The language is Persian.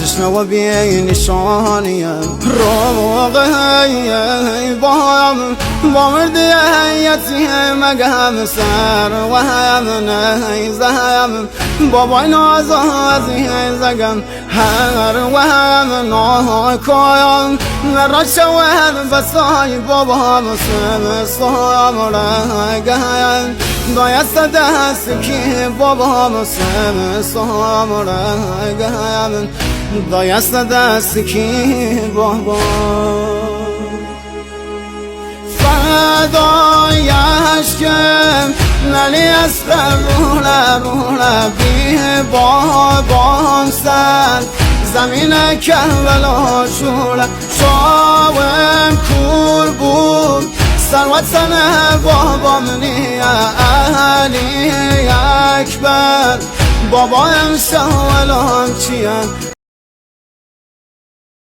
تشنه و بی نشانیم روغی با مردی یتیم گم سر و هم نیزم بابای نازازی زگم هر و هم ناکایم را شود بسای بابا مسلم سام رگم دایست دست که بابا مسلم سام رگم دایست دست که بابا فدای عشقم نلی است روله بی بابام سر زمین کربلا شوله شاوم کور بود ثروت سنه بابام نی علی اکبر بابایم شاولام چیم